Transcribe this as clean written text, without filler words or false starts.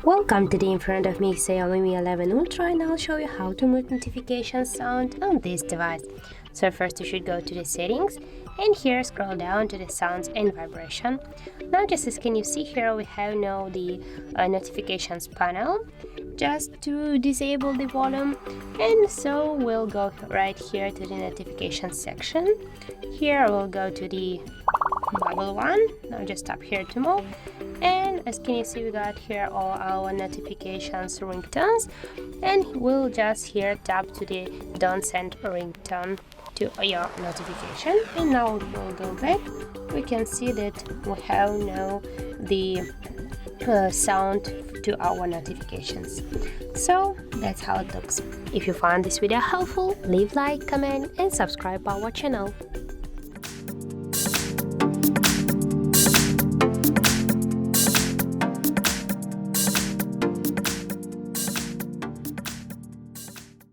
Welcome to the in front of me XIAOMI Mi 11 Ultra, and I'll show you how to mute notification sound on this device. So first you should go to the settings and here scroll down to the sounds and vibration. Now just as can you see here, we have now the notifications panel. Just to disable the volume, and so we'll go right here to the notification section. Here we'll go to the bubble one. Now just tap here to move, and as can you see, we got here all our notifications, ringtones, and we'll just here tap to the don't send ringtone to your notification. And now we'll go back. We can see that we have now the sound to our notifications. So that's how it looks. If you found this video helpful, leave like, comment and subscribe our channel.